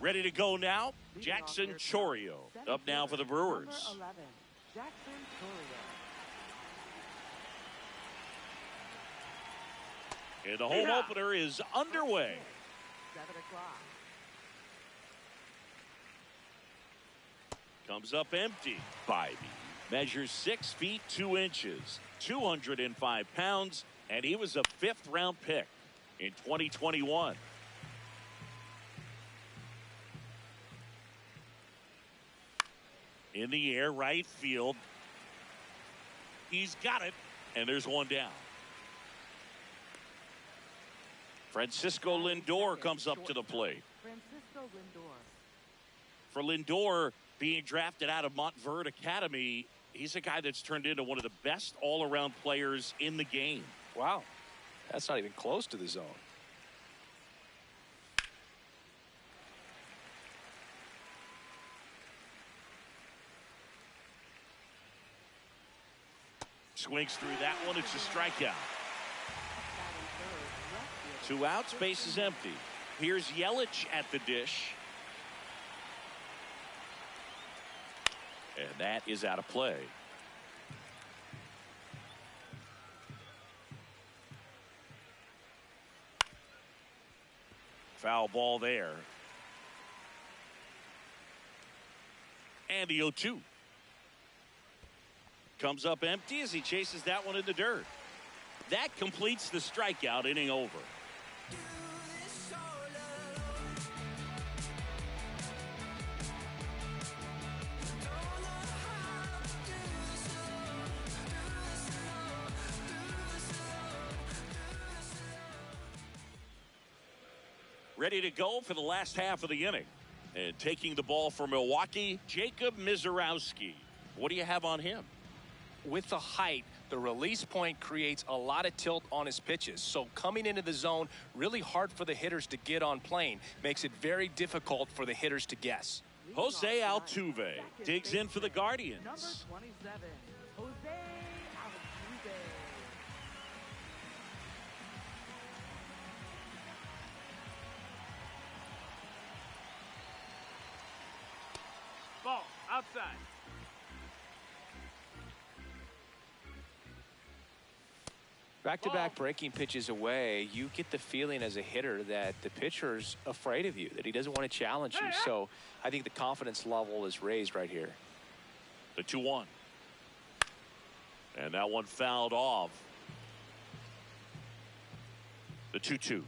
Ready to go now, Jackson Chourio up now for the Brewers. Number 11, Jackson Chourio. And the home opener is underway. 7 o'clock. Comes up empty. Bibee measures 6 feet 2 inches, 205 pounds, and he was a 5th-round pick in 2021. In the air, right field. He's got it, and there's one down. Francisco Lindor comes up to the plate. Francisco Lindor. For Lindor, being drafted out of Montverde Academy, he's a guy that's turned into one of the best all-around players in the game. Wow, that's not even close to the zone. Swings through that one. It's a strikeout. 2 outs, base is empty. Here's Yelich at the dish. And that is out of play. Foul ball there. And the 0-2. Comes up empty as he chases that one in the dirt. That completes the strikeout, inning over. Ready to go for the last half of the inning. And taking the ball for Milwaukee, Jacob Misiorowski. What do you have on him? With the height, the release point creates a lot of tilt on his pitches. So coming into the zone, really hard for the hitters to get on plane. Makes it very difficult for the hitters to guess. Jose Altuve digs in for the Guardians. Number 27, Jose Altuve. Ball outside. Back-to-back breaking pitches away, you get the feeling as a hitter that the pitcher's afraid of you, that he doesn't want to challenge you. So I think the confidence level is raised right here. The 2-1. And that one fouled off. The 2-2.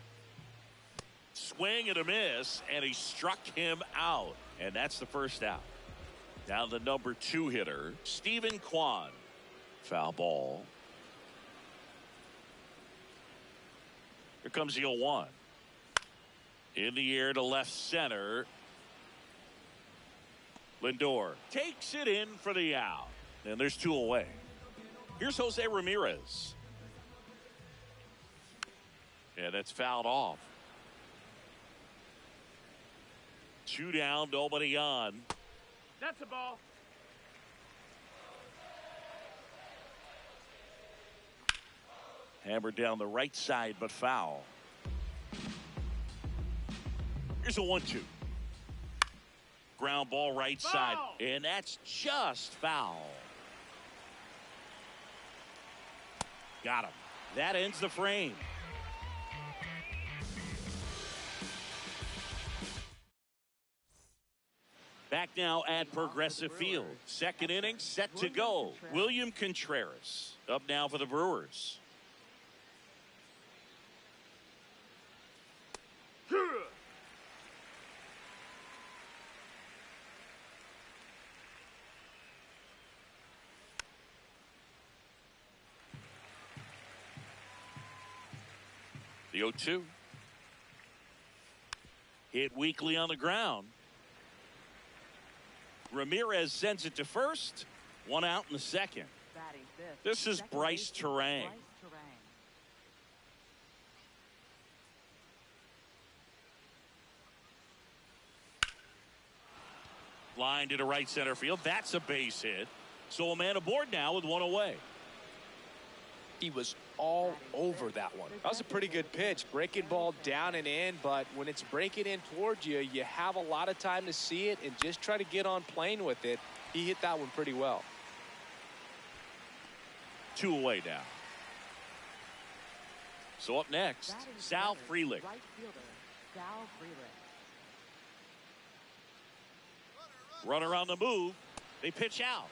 Swing and a miss, and he struck him out. And that's the first out. Now the number 2 hitter, Stephen Kwan. Foul ball. Here comes the 0-1. In the air to left center. Lindor takes it in for the out. And there's 2 away. Here's Jose Ramirez. Yeah, that's fouled off. 2 down, nobody on. That's a ball. Hammered down the right side, but foul. Here's a 1-2. Ground ball right side, and that's just foul. Got him. That ends the frame. Back now at Progressive Field. Second inning set to go. William Contreras up now for the Brewers. The 0-2. Hit weakly on the ground. Ramirez sends it to first. 1 out in the second. This is Bryce Terang. Line to right center field. That's a base hit. So a man aboard now with 1 away. He was all over that one. That was a pretty good pitch. Breaking ball down and in, but when it's breaking in towards you, you have a lot of time to see it and just try to get on plane with it. He hit that one pretty well. 2 away now. So up next, Sal Frelick. Right fielder, Sal Frelick. Runner on the move. They pitch out.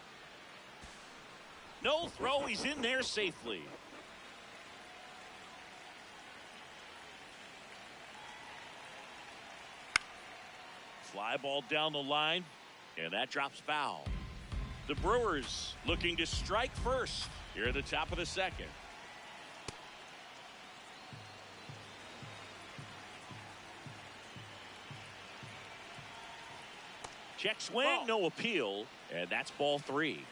No throw. He's in there safely. Fly ball down the line, and that drops foul. The Brewers looking to strike first here at the top of the second. Check swing, no appeal, and that's ball 3.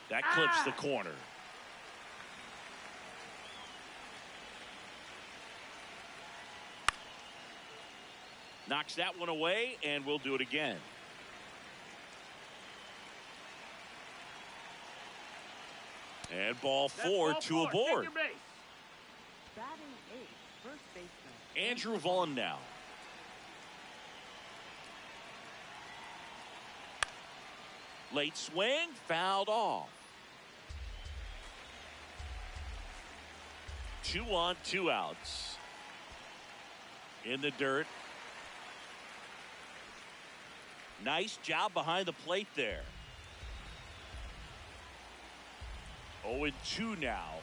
That clips the corner. Knocks that one away, and we'll do it again. And ball 4 to aboard. Batting 8, first baseman. Andrew Vaughn now. Late swing, fouled off. 2 on, 2 outs. In the dirt. Nice job behind the plate there. 0-2 now.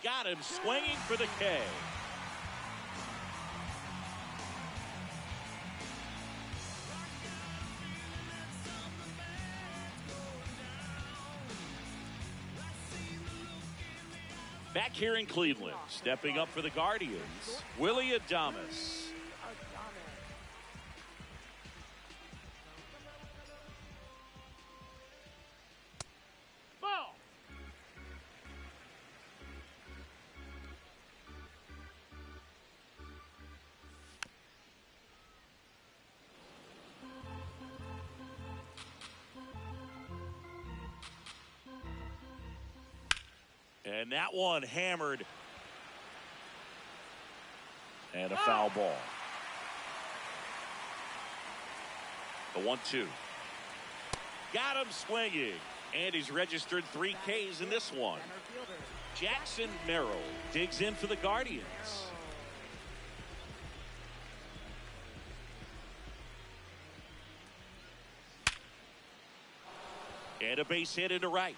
Got him swinging for the K. Back here in Cleveland, stepping up for the Guardians, Willy Adames. Ball. And that one hammered. And a foul ball. The 1-2. Got him swinging. And he's registered 3 Ks in this one. Jackson Merrill digs in for the Guardians. And a base hit into right.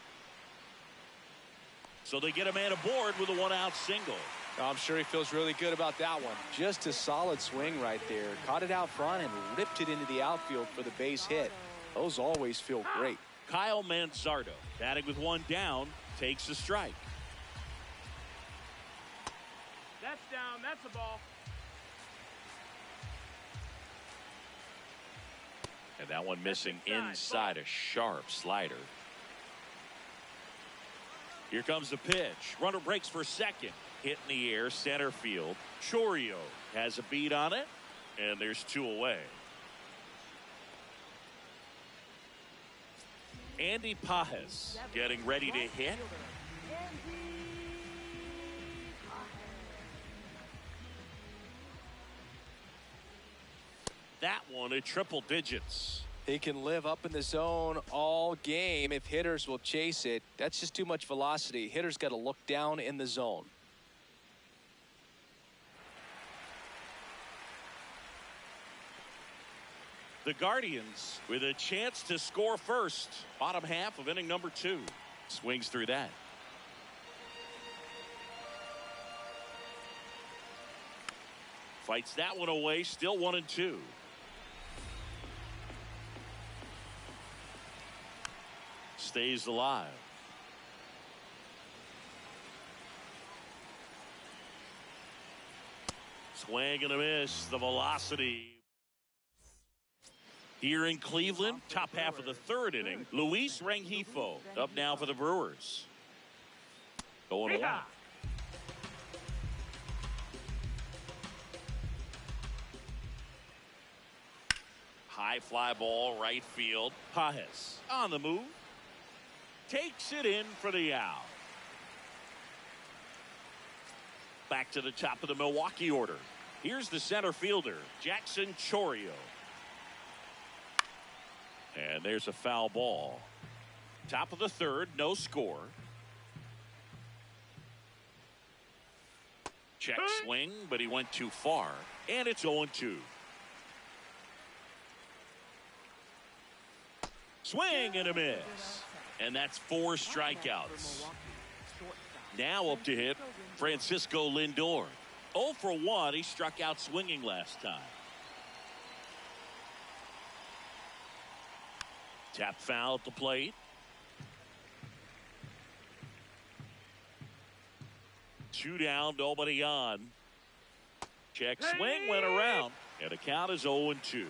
So they get a man aboard with a 1-out single. I'm sure he feels really good about that one. Just a solid swing right there. Caught it out front and ripped it into the outfield for the base hit. Those always feel great. Kyle Manzardo, batting with 1 down, takes the strike. That's down. That's a ball. And that one missing inside, a sharp slider. Here comes the pitch. Runner breaks for second. Hit in the air, center field. Chourio has a beat on it, and there's 2 away. Andy Pages getting ready to hit. That one at triple digits. He can live up in the zone all game if hitters will chase it. That's just too much velocity. Hitters got to look down in the zone. The Guardians with a chance to score first. Bottom half of inning number 2. Swings through that. Fights that one away. Still 1-2. Stays alive. Swing and a miss. The velocity. Here in Cleveland, top half of the 3rd inning, Luis Rengifo up now for the Brewers. Going one. High fly ball, right field. Pages on the move. takes it in for the out. Back to the top of the Milwaukee order. Here's the center fielder, Jackson Chourio. And there's a foul ball. Top of the third, no score. Check swing, but he went too far. And it's 0-2. Swing and a miss. And that's 4 strikeouts. Now up to hit Francisco Lindor. 0 for 1. He struck out swinging last time. Tap foul at the plate. 2 down, nobody on. Check swing, went around. And the count is 0-2.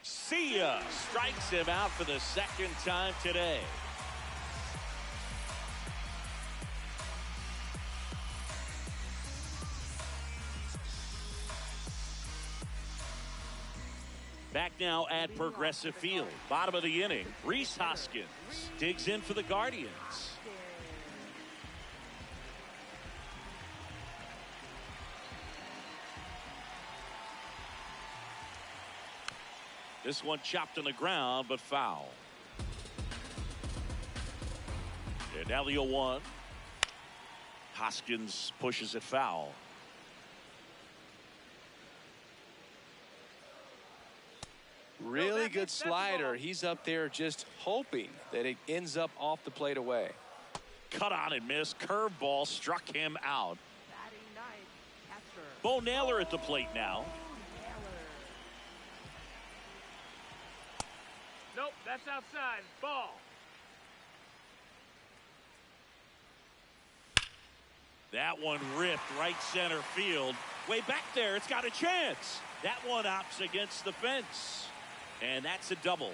See ya. Strikes him out for the second time today. Back now at Progressive Field. Bottom of the inning. Rhys Hoskins digs in for the Guardians. This one chopped on the ground, but foul. And now the 0-1. Hoskins pushes it foul. Really good slider. He's up there just hoping that it ends up off the plate away. Cut on and miss. Curveball struck him out. Bo Naylor at the plate now. Nope, that's outside. Ball. That one ripped right center field. Way back there, it's got a chance. That one opts against the fence. And that's a double.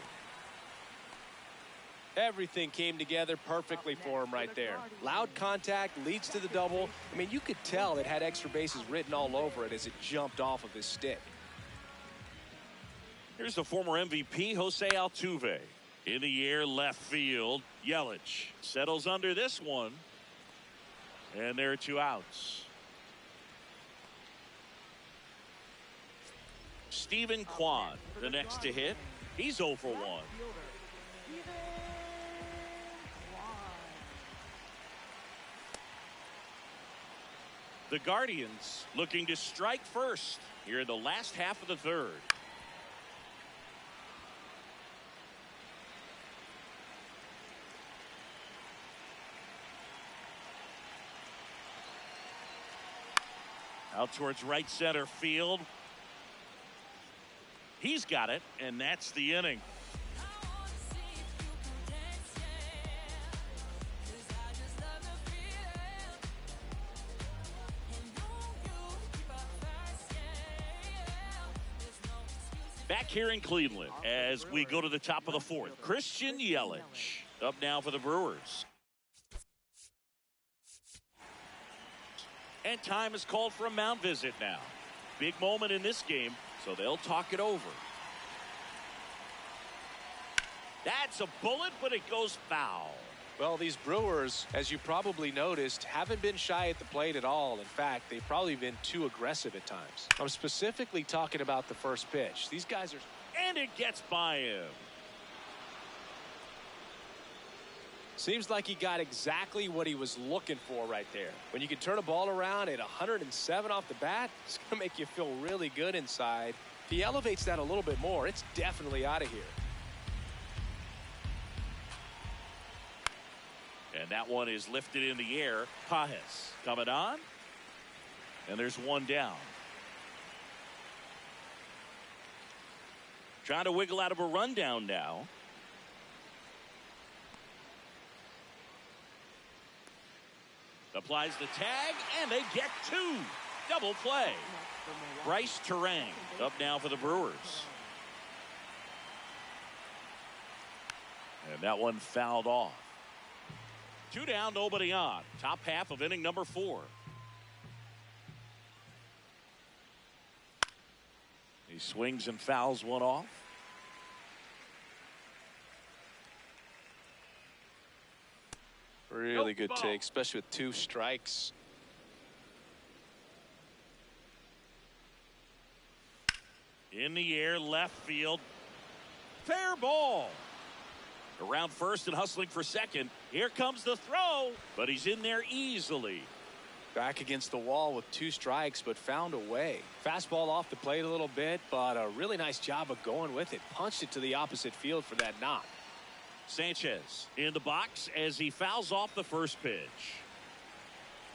Everything came together perfectly for him right there. Loud contact leads to the double. I mean, you could tell it had extra bases written all over it as it jumped off of his stick. Here's the former MVP, Jose Altuve. In the air, left field. Yelich settles under this one. And there are 2 outs. Steven Kwan, the next to hit. He's 0 for 1. The Guardians looking to strike first here in the last half of the third. Out towards right center field. He's got it, and that's the inning. Back here in Cleveland as we go to the top of the fourth. Christian Yelich up now for the Brewers. And time is called for a mound visit now. Big moment in this game, so they'll talk it over. That's a bullet, but it goes foul. Well, these Brewers, as you probably noticed, haven't been shy at the plate at all. In fact, they've probably been too aggressive at times. I'm specifically talking about the first pitch. These guys are... And it gets by him. Seems like he got exactly what he was looking for right there. When you can turn a ball around at 107 off the bat, it's going to make you feel really good inside. If he elevates that a little bit more, it's definitely out of here. And that one is lifted in the air. Pages coming on. And there's one down. Trying to wiggle out of a rundown now. Applies the tag, and they get 2. Double play. Bryce Terang up now for the Brewers. And that one fouled off. 2 down, nobody on. Top half of inning number 4. He swings and fouls one off. Really Nope, good ball. take, especially with 2 strikes. In the air, left field. Fair ball. Around first and hustling for second. Here comes the throw, but he's in there easily. Back against the wall with 2 strikes, but found a way. Fastball off the plate a little bit, but a really nice job of going with it. Punched it to the opposite field for that knock. Sanchez in the box as he fouls off the first pitch.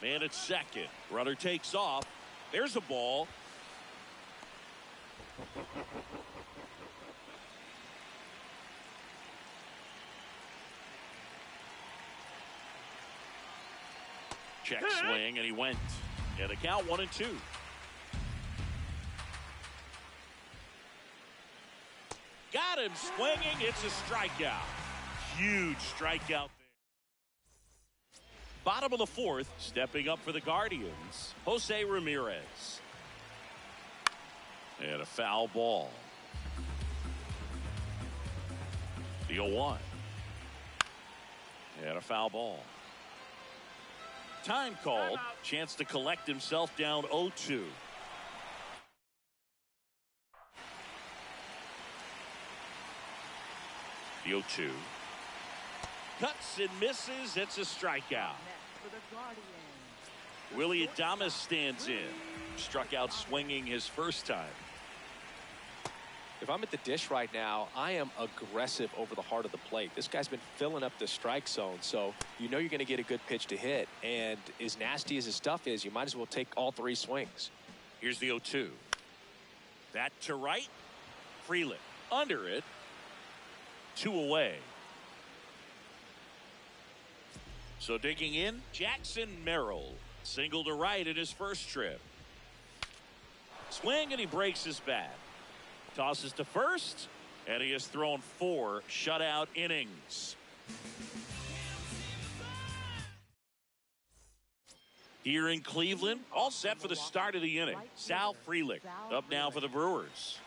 Man at second. Runner takes off. There's a ball. Check swing, and he went. And a count 1-2. Got him swinging. It's a strikeout. Huge strikeout there. Bottom of the 4th, stepping up for the Guardians, Jose Ramirez. And a foul ball. The 0-1. And a foul ball. Time called. Chance to collect himself down 0-2. The 0-2. Cuts and misses. It's a strikeout. Next for the Guardians. Willie Adames stands in. Struck out swinging his first time. If I'm at the dish right now, I am aggressive over the heart of the plate. This guy's been filling up the strike zone, so you know you're going to get a good pitch to hit. And as nasty as his stuff is, you might as well take all 3 swings. Here's the 0-2. That to right. Freeland under it. 2 away. So digging in, Jackson Merrill. Single to right in his first trip. Swing, and he breaks his bat. Tosses to first, and he has thrown 4 shutout innings. Here in Cleveland, all set for the start of the inning. Sal Frelick up now for the Brewers.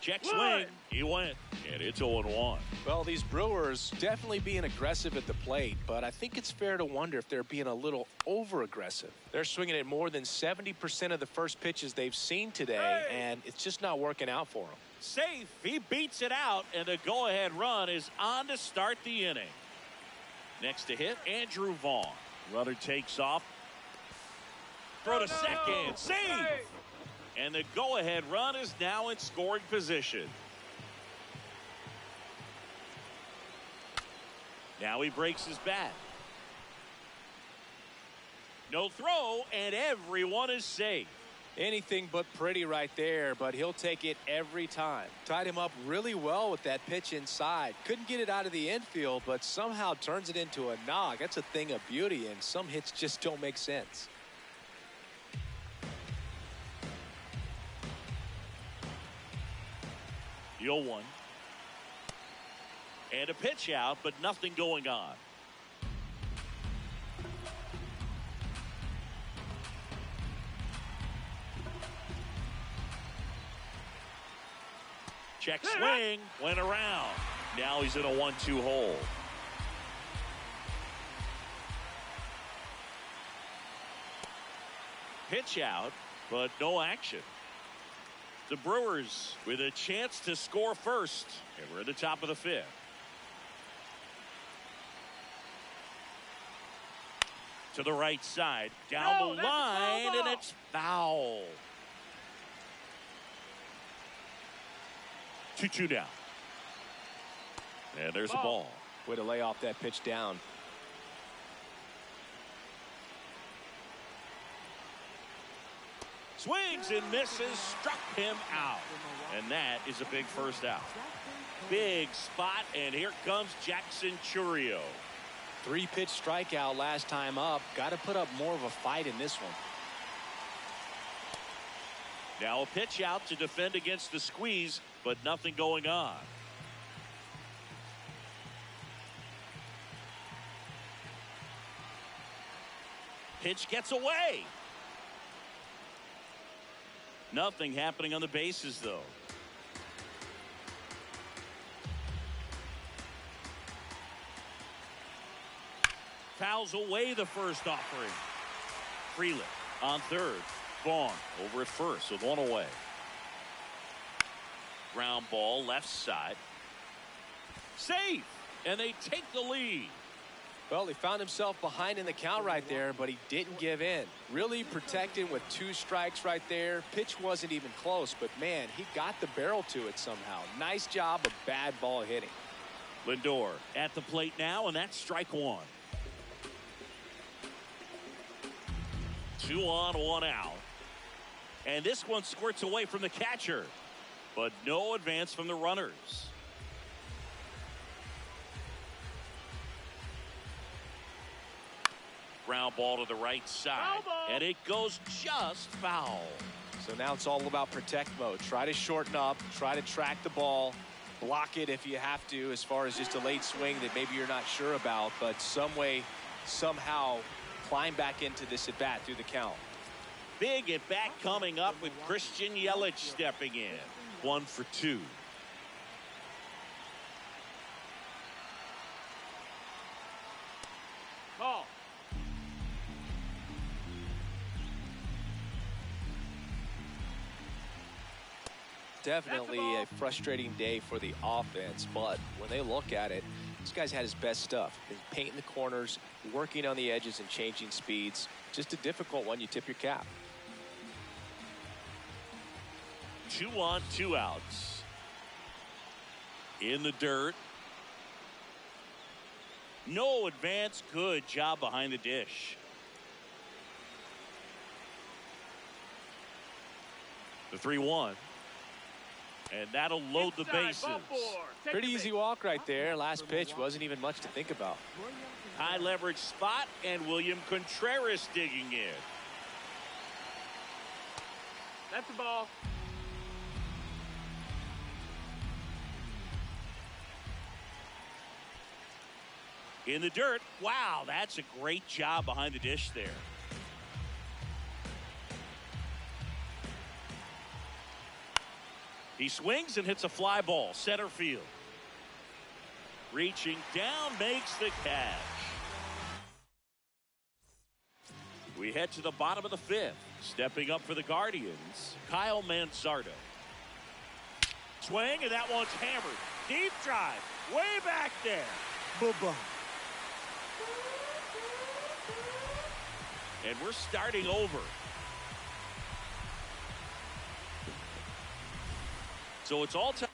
Check swing. He went, and it's 0-1. Well, these Brewers definitely being aggressive at the plate, but I think it's fair to wonder if they're being a little over-aggressive. They're swinging at more than 70% of the first pitches they've seen today, and it's just not working out for them. Safe. He beats it out, and the go-ahead run is on to start the inning. Next to hit, Andrew Vaughn. Runner takes off. Throw to second. Save! And the go-ahead run is now in scoring position. Now he breaks his bat. No throw, and everyone is safe. Anything but pretty right there, but he'll take it every time. Tied him up really well with that pitch inside. Couldn't get it out of the infield, but somehow turns it into a knock. That's a thing of beauty, and some hits just don't make sense. The 0-1. And a pitch out, but nothing going on. Check swing, went around. Now he's in a 1-2 hole. Pitch out, but no action. The Brewers with a chance to score first, and we're at the top of the 5th. To the right side, down the line, and it's foul. 2-2 down. And there's a ball. Way to lay off that pitch down. Swings and misses, struck him out. And that is a big first out. Big spot, and here comes Jackson Chourio. 3-pitch strikeout last time up. Got to put up more of a fight in this one. Now a pitch out to defend against the squeeze, but nothing going on. Pitch gets away. Nothing happening on the bases, though. fouls away the first offering. Freeland on third. Vaughn over at first with one away. Ground ball left side. Safe. And they take the lead. Well, he found himself behind in the count right there, but he didn't give in. Really protecting with 2 strikes right there. Pitch wasn't even close, but man, he got the barrel to it somehow. Nice job of bad ball hitting. Lindor at the plate now, and that's strike 1. 2 on, 1 out. And this one squirts away from the catcher, but no advance from the runners. Ground ball to the right side, and it goes just foul. So now it's all about protect mode. Try to shorten up, try to track the ball, block it if you have to, as far as just a late swing that maybe you're not sure about, but some way, somehow climb back into this at bat through the count. Big at bat coming up with Christian Yelich stepping in. 1 for 2. Call. Definitely a frustrating day for the offense, but when they look at it, this guy's had his best stuff. He's painting the corners, working on the edges and changing speeds. Just a difficult one. You tip your cap. 2 on, 2 outs. In the dirt. No advance. Good job behind the dish. The 3-1. And that'll load the bases. Pretty easy walk right there. Last pitch wasn't even much to think about. High leverage spot, and William Contreras digging in. That's the ball. In the dirt. Wow, that's a great job behind the dish there. He swings and hits a fly ball, center field. Reaching down, makes the catch. We head to the bottom of the 5th. Stepping up for the Guardians, Kyle Manzardo. Swing, and that one's hammered. Deep drive, way back there. Bye-bye. And we're starting over. So it's all time.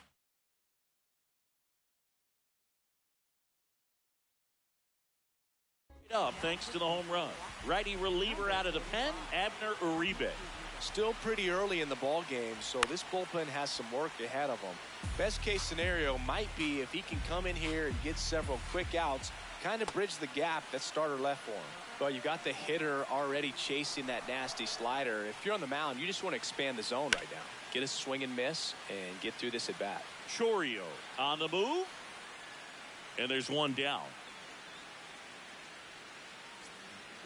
Up thanks to the home run. Righty reliever out of the pen, Abner Uribe. Still pretty early in the ball game, so this bullpen has some work ahead of them. Best case scenario might be if he can come in here and get several quick outs, kind of bridge the gap that starter left for him. Well, you got the hitter already chasing that nasty slider. If you're on the mound, you just want to expand the zone right now. Get a swing and miss and get through this at bat. Chourio on the move, and there's one down.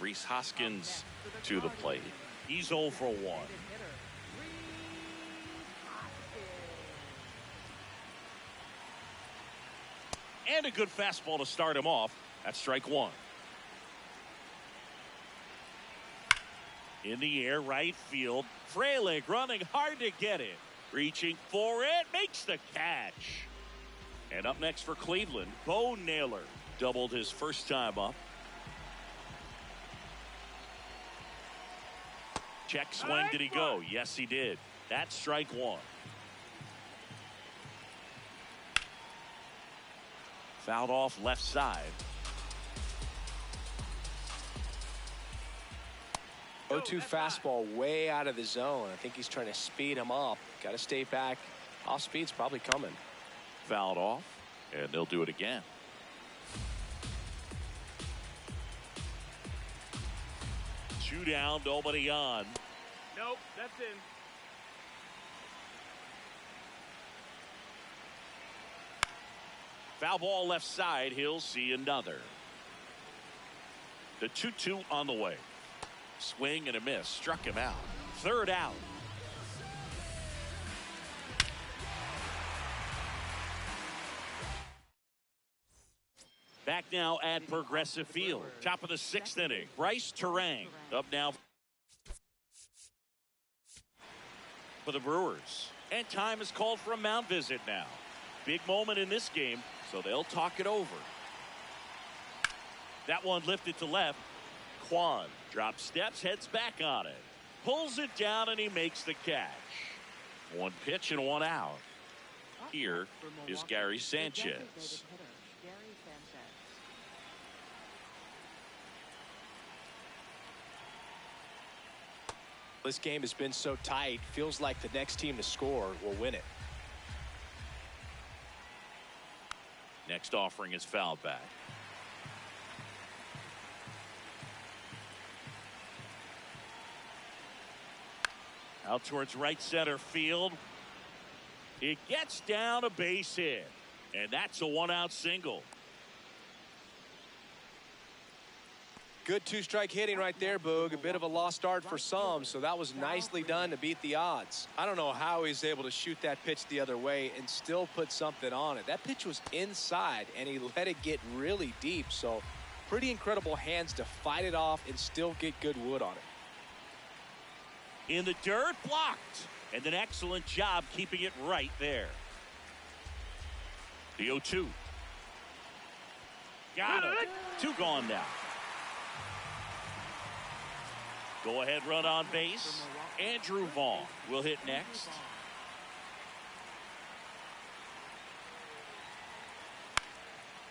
Rhys Hoskins to the plate. He's 0 for 1. And a good fastball to start him off. That's strike 1. In the air, right field. Frelick running hard to get it. Reaching for it, makes the catch. And up next for Cleveland, Bo Naylor. Doubled his first time up. Check swing, did he go? Yes, he did. That's strike 1. Fouled off left side. 0-2 fastball way out of the zone. I think he's trying to speed him up. Got to stay back. Off speed's probably coming. Fouled off, and they'll do it again. Two down, nobody on. Nope, that's in. Foul ball left side. He'll see another. The 2-2 on the way. Swing and a miss. Struck him out. Third out. Back back now at Progressive Field. Top of the 6th inning. Bryce Terang up now for the Brewers. And time is called for a mound visit now. Big moment in this game, so they'll talk it over. That one lifted to left. Kwan drops steps, heads back on it. Pulls it down, and he makes the catch. One pitch and one out. Here is Gary Sanchez. This game has been so tight, feels like the next team to score will win it. Next offering is fouled back. Out towards right center field. It gets down a base hit. And that's a one-out single. Good two-strike hitting right there, Boog. A bit of a lost start for some, so that was nicely done to beat the odds. I don't know how he's able to shoot that pitch the other way and still put something on it. That pitch was inside, and he let it get really deep, so pretty incredible hands to fight it off and still get good wood on it. In the dirt, blocked. And an excellent job keeping it right there. The 0-2. Got it. 2 gone now. Go ahead run on base. Andrew Vaughn will hit next.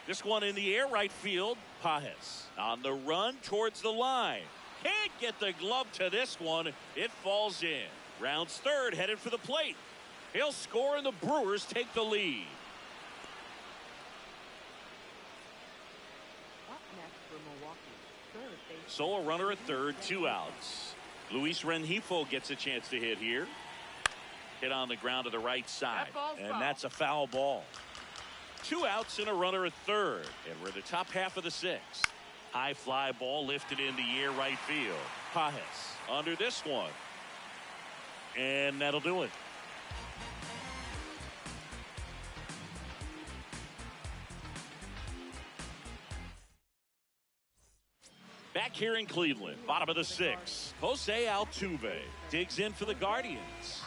This one in the air, right field. Pages on the run towards the line. Can't get the glove to this one. It falls in. Rounds third, headed for the plate. He'll score, and the Brewers take the lead. Up next for Milwaukee, third base. Solo runner at third, 2 outs. Luis Rengifo gets a chance to hit here. Hit on the ground to the right side, and that's a foul ball. 2 outs and a runner at third, and we're the top half of the 6th. High fly ball lifted in the air, right field. Pages under this one. And that'll do it. Back here in Cleveland, bottom of the 6th. Jose Altuve digs in for the Guardians.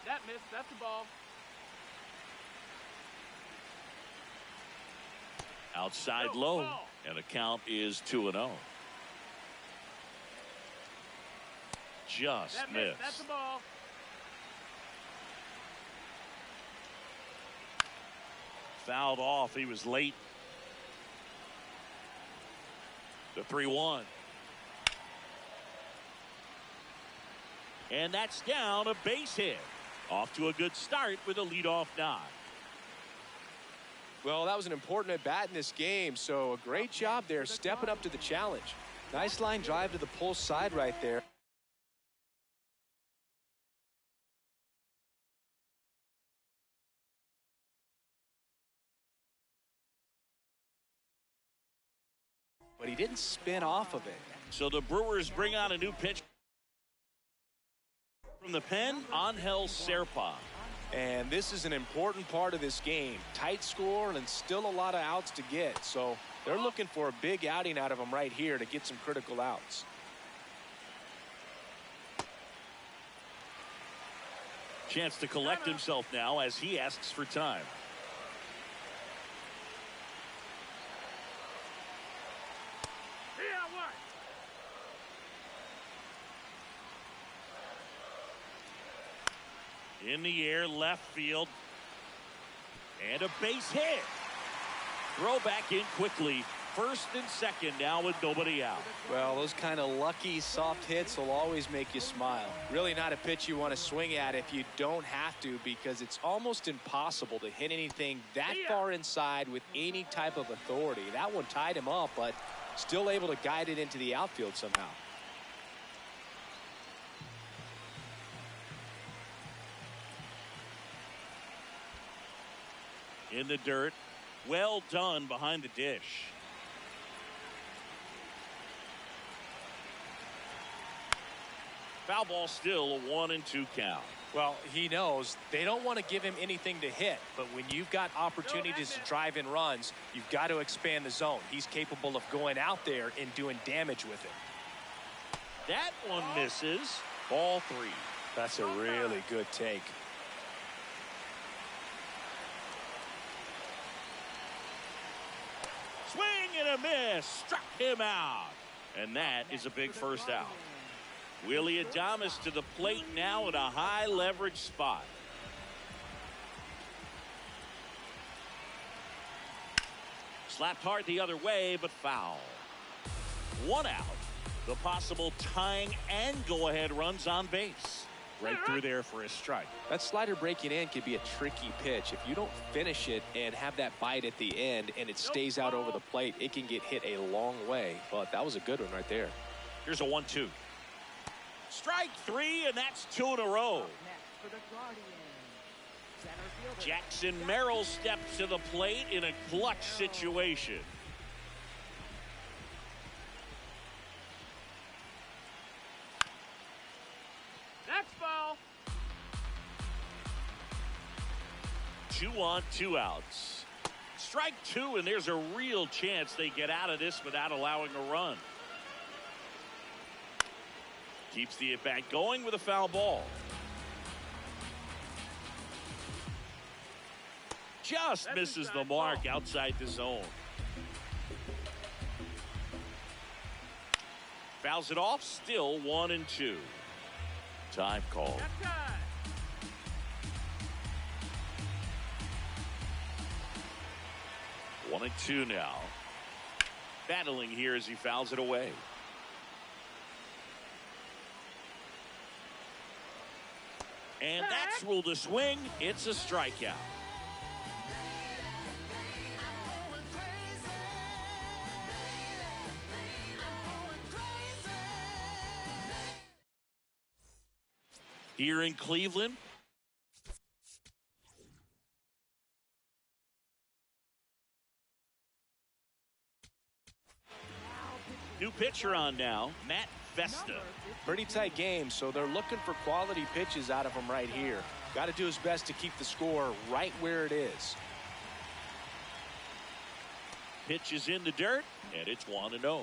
That missed. That's the ball. Outside low, and the count is 2-0. Just missed. That's the ball. Fouled off. He was late. The 3-1. And that's down, a base hit. Off to a good start with a leadoff knock. Well, that was an important at-bat in this game, so a great job there stepping up to the challenge. Nice line drive to the pull side right there. But he didn't spin off of it. So the Brewers bring on a new pitch from the pen, Angel Serpa. And this is an important part of this game. Tight score and still a lot of outs to get. So they're looking for a big outing out of him right here to get some critical outs. Chance to collect himself now as he asks for time. In the air, left field. And a base hit. Throw back in quickly. First and second now with nobody out. Well, those kind of lucky soft hits will always make you smile. Really not a pitch you want to swing at if you don't have to, because it's almost impossible to hit anything that far inside with any type of authority. That one tied him up, but still able to guide it into the outfield somehow. In the dirt. Well done behind the dish. Foul ball, still a 1-2 count. Well, he knows they don't want to give him anything to hit, but when you've got opportunities to drive in runs, you've got to expand the zone. He's capable of going out there and doing damage with it. That one misses. Ball 3. That's a really good take. Swing and a miss. Struck him out. And that is a big first out. Willy Adames to the plate now in a high leverage spot. Slapped hard the other way, but foul. 1 out. The possible tying and go-ahead runs on base. Right through there for a strike. That slider breaking in can be a tricky pitch. If you don't finish it and have that bite at the end and it stays out over the plate, it can get hit a long way. But that was a good one right there. Here's a 1-2. Strike 3, and that's 2 in a row. Next for the Guardians. Center fielder Jackson Merrill steps to the plate in a clutch situation. Next ball. 2 on, 2 outs. Strike 2, and there's a real chance they get out of this without allowing a run. Keeps the at-bat going with a foul ball. Just misses the mark outside the zone. Fouls it off, still 1-2. Time call. That's time. One and two now. Battling here as he fouls it away. And that's ruled a swing. It's a strikeout. Here in Cleveland, new pitcher on now, Matt Festa. Pretty tight game, so they're looking for quality pitches out of him right here. Got to do his best to keep the score right where it is. Pitch is in the dirt, and it's 1-0.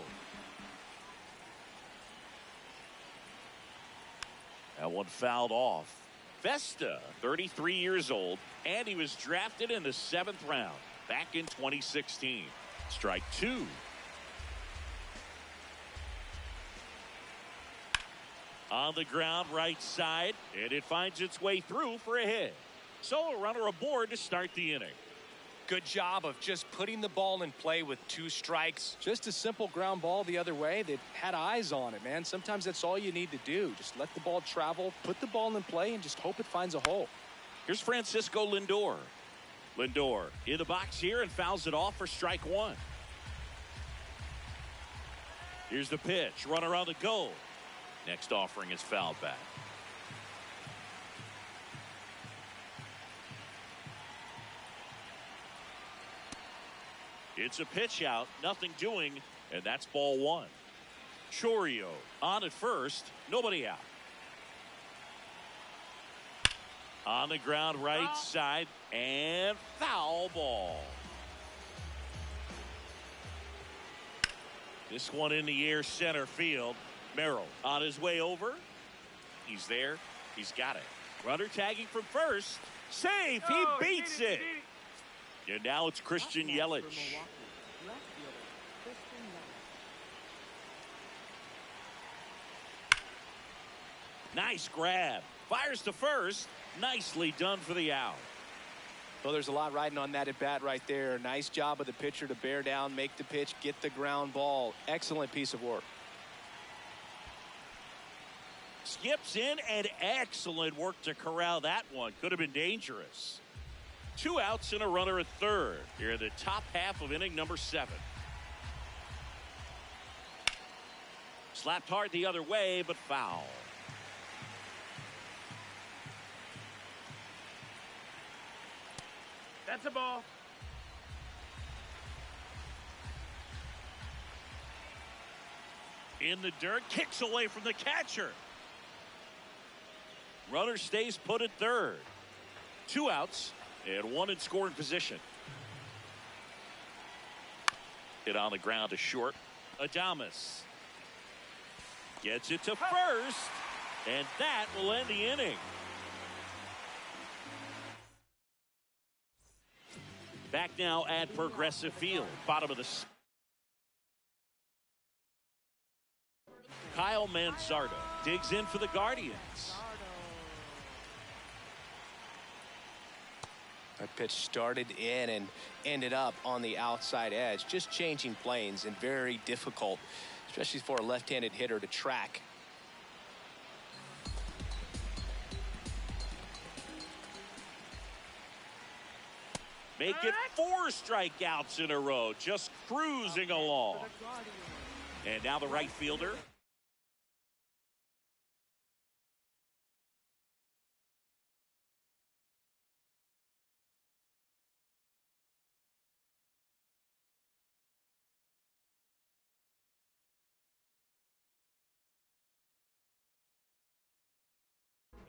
That one fouled off. Festa, 33 years old, and he was drafted in the 7th round back in 2016. Strike 2. On the ground, right side, and it finds its way through for a hit. So a runner aboard to start the inning. Good job of just putting the ball in play with 2 strikes. Just a simple ground ball the other way. They had eyes on it, man. Sometimes that's all you need to do. Just let the ball travel, put the ball in play, and just hope it finds a hole. Here's Francisco Lindor. Lindor in the box here and fouls it off for strike 1. Here's the pitch. Runner on the go. Next offering is fouled back. It's a pitch out, nothing doing, and that's ball 1. Chourio on at first, nobody out. On the ground, right side, and foul ball. This one in the air, center field. Merrill on his way over. He's there. He's got it. Runner tagging from first. Safe. He beats it. And now it's Christian Yelich. Nice grab. Fires to first. Nicely done for the out. Well, there's a lot riding on that at bat right there. Nice job of the pitcher to bear down, make the pitch, get the ground ball. Excellent piece of work. Skips in, and excellent work to corral that one. Could have been dangerous. 2 outs and a runner at third. Here in the top half of inning number 7. Slapped hard the other way, but foul. That's a ball. In the dirt, kicks away from the catcher. Runner stays put at third. 2 outs and 1 in scoring position. Hit on the ground to short. Adames gets it to first, and that will end the inning. Back now at Progressive Field, bottom of the. Kyle Manzardo digs in for the Guardians. That pitch started in and ended up on the outside edge, just changing planes, and very difficult, especially for a left-handed hitter to track. Make it 4 strikeouts in a row, just cruising along. And now the right fielder.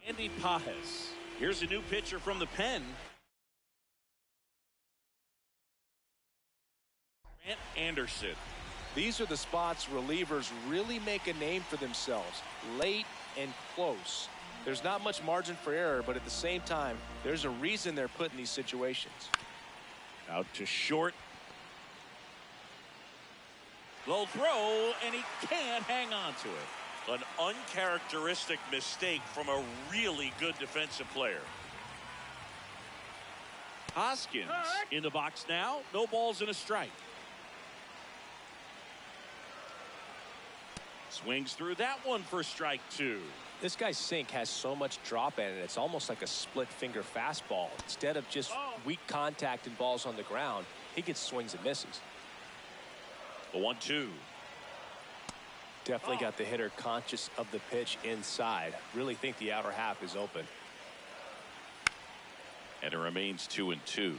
Andy Pajes. Here's a new pitcher from the pen. Grant Anderson. These are the spots relievers really make a name for themselves, late and close. There's not much margin for error, but at the same time, there's a reason they're put in these situations. Out to short. Low throw, and he can't hang on to it. An uncharacteristic mistake from a really good defensive player. Hoskins in the box now. No balls and a strike. Swings through that one for strike 2. This guy's sink has so much drop in it, it's almost like a split finger fastball. Instead of just weak contact and balls on the ground, he gets swings and misses. The 1-2. Definitely got the hitter conscious of the pitch inside. Really think the outer half is open. And it remains 2-2.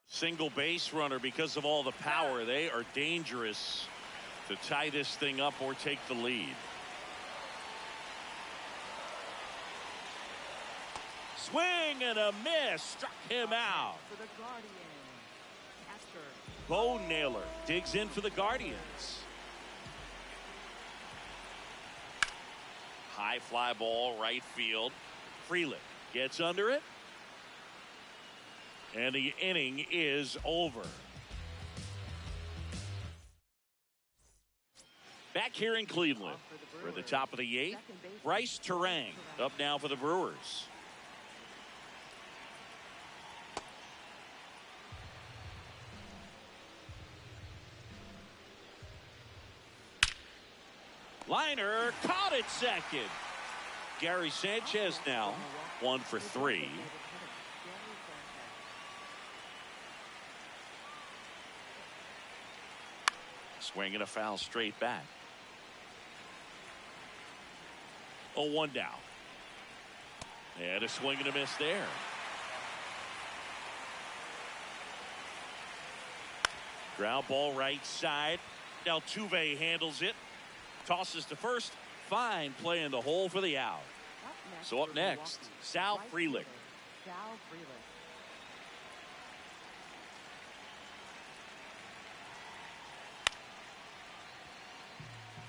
Single base runner because of all the power. They are dangerous to tie this thing up or take the lead. Swing and a miss. Struck him out. For the Guardians. Castor. Bo Naylor digs in for the Guardians. High fly ball, right field. Frelick gets under it. And the inning is over. Back here in Cleveland for the top of the 8th, Bryce Turang up now for the Brewers. Liner caught it second. Gary Sanchez now 1 for 3. Swing and a foul straight back. 0-1 down. And a swing and a miss there. Ground ball right side. Altuve handles it. Tosses to first. Fine play in the hole for the out. So up next, Sal Frelick. Sal Frelick.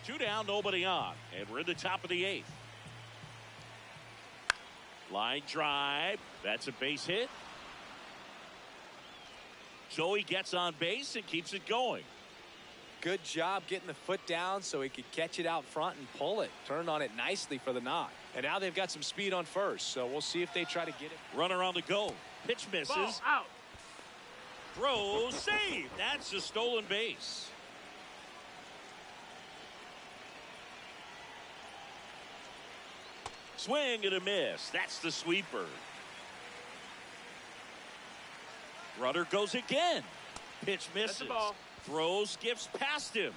Two down, nobody on. And we're in the top of the 8th. Line drive. That's a base hit. Joey gets on base and keeps it going. Good job getting the foot down so he could catch it out front and pull it. Turned on it nicely for the knock. And now they've got some speed on first, so we'll see if they try to get it. Runner on the go. Pitch misses. Ball out. Throw, save. That's a stolen base. Swing and a miss. That's the sweeper. Runner goes again. Pitch misses. That's the ball. Throws, skips past him.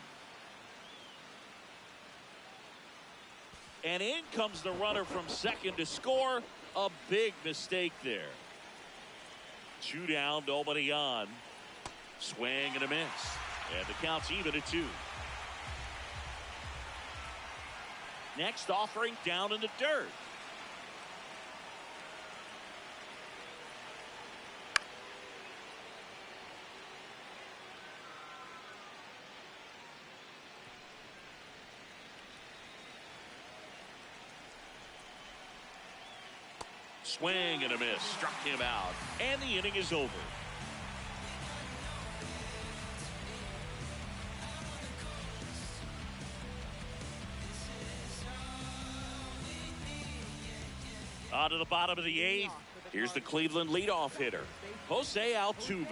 And in comes the runner from second to score. A big mistake there. 2 down, nobody on. Swing and a miss. And the count's even at 2. Next offering down in the dirt. Swing and a miss. Struck him out. And the inning is over. On to the bottom of the eighth. Here's the Cleveland leadoff hitter, Jose Altuve.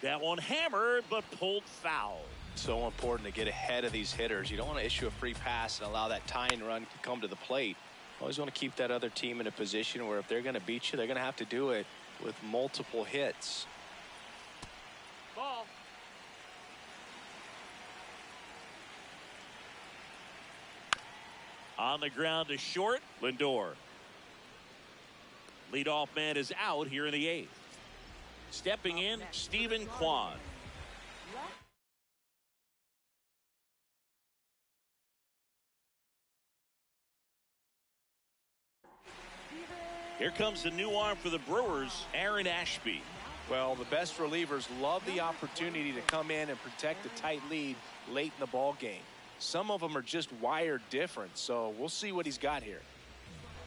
That one hammered, but pulled foul. So important to get ahead of these hitters. You don't want to issue a free pass and allow that tying run to come to the plate. Always want to keep that other team in a position where if they're going to beat you, they're going to have to do it with multiple hits. Ball. On the ground to short, Lindor. Leadoff man is out here in the eighth. Stepping in, Steven Kwan. Here comes the new arm for the Brewers, Aaron Ashby. Well, the best relievers love the opportunity to come in and protect a tight lead late in the ball game. Some of them are just wired different, so we'll see what he's got here.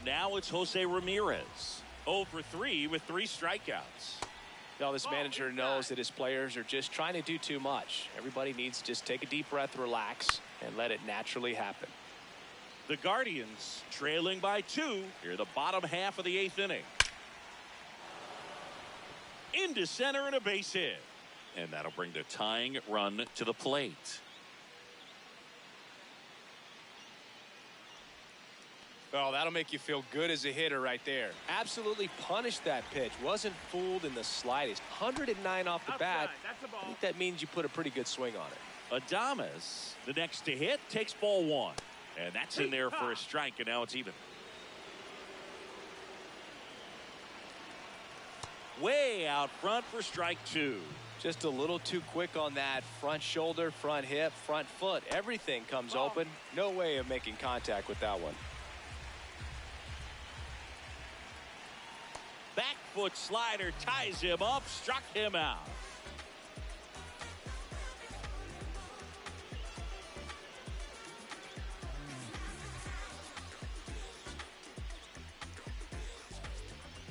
Now it's Jose Ramirez. 0 for 3 with 3 strikeouts. Now this manager knows that his players are just trying to do too much. Everybody needs to just take a deep breath, relax, and let it naturally happen. The Guardians trailing by 2 here the bottom half of the 8th inning. Into center and a base hit. And that'll bring the tying run to the plate. Well, that'll make you feel good as a hitter right there. Absolutely punished that pitch. Wasn't fooled in the slightest. 109 off the bat. That's a ball. I think that means you put a pretty good swing on it. Adames, the next to hit, takes ball 1. And that's in there for a strike, and now it's even. Way out front for strike 2. Just a little too quick on that front shoulder, front hip, front foot. Everything comes open. No way of making contact with that one. Back foot slider ties him up, struck him out.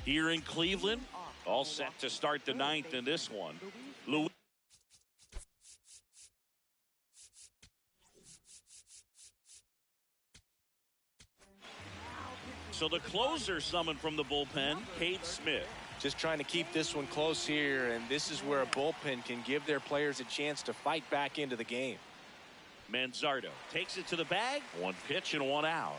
Here in Cleveland, all set to start the 9th in this one. Louis. So the closer summoned from the bullpen, Cade Smith. Just trying to keep this one close here, and this is where a bullpen can give their players a chance to fight back into the game. Manzardo takes it to the bag. 1 pitch and 1 out.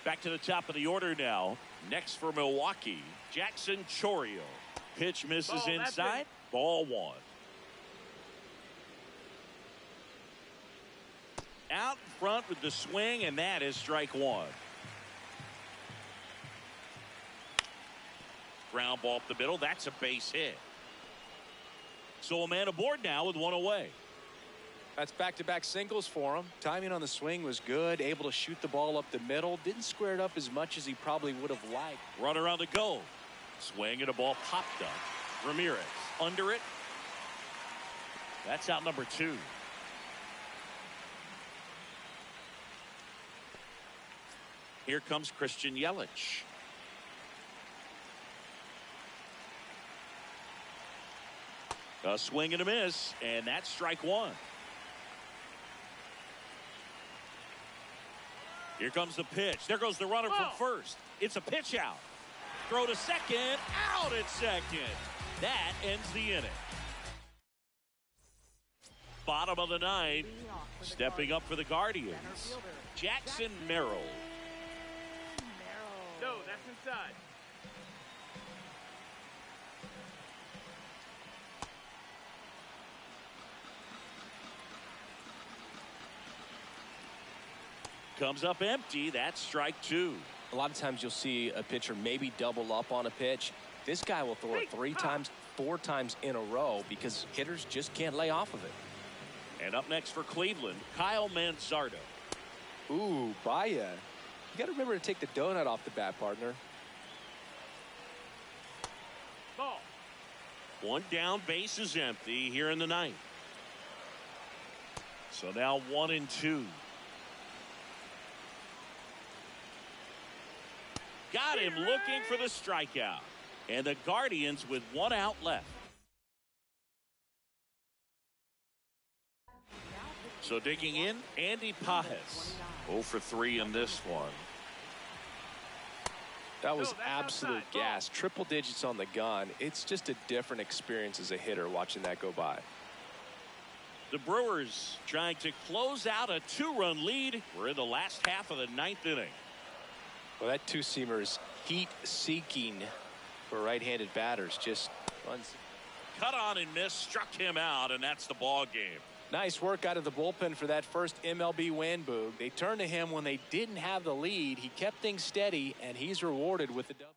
Back to the top of the order now. Next for Milwaukee, Jackson Chourio. Pitch misses Ball, inside. Ball 1. Out in front with the swing, and that is strike 1. Ground ball up the middle. That's a base hit. So a man aboard now with 1 away. That's back-to-back singles for him. Timing on the swing was good. Able to shoot the ball up the middle. Didn't square it up as much as he probably would have liked. Runner on the go. Swing and a ball popped up. Ramirez under it. That's out number 2. Here comes Christian Yelich. A swing and a miss, and that's strike 1. Here comes the pitch. There goes the runner from first. It's a pitch out. Throw to second. Out at second. That ends the inning. Bottom of the 9th. Stepping up for the Guardians, Jackson Merrill. No, that's inside. Comes up empty. That's strike 2. A lot of times you'll see a pitcher maybe double up on a pitch. This guy will throw it 3 times, 4 times in a row because hitters just can't lay off of it. And up next for Cleveland, Kyle Manzardo. Ooh, Baia. You got to remember to take the donut off the bat, partner. Ball. One down, base is empty here in the ninth. So now 1-2. Got him looking for the strikeout. And the Guardians with one out left. So digging in, Andy Pages. 0 for 3 in this one. That was No, that's absolute outside. Ball. gas. Triple digits on the gun. It's just a different experience as a hitter watching that go by. The Brewers trying to close out a 2-run lead. We're in the last half of the ninth inning. Well, that two-seamer is heat-seeking for right-handed batters. Just runs. Cut on and miss, struck him out, and that's the ball game. Nice work out of the bullpen for that first MLB win, Boog. They turned to him when they didn't have the lead. He kept things steady, and he's rewarded with the W.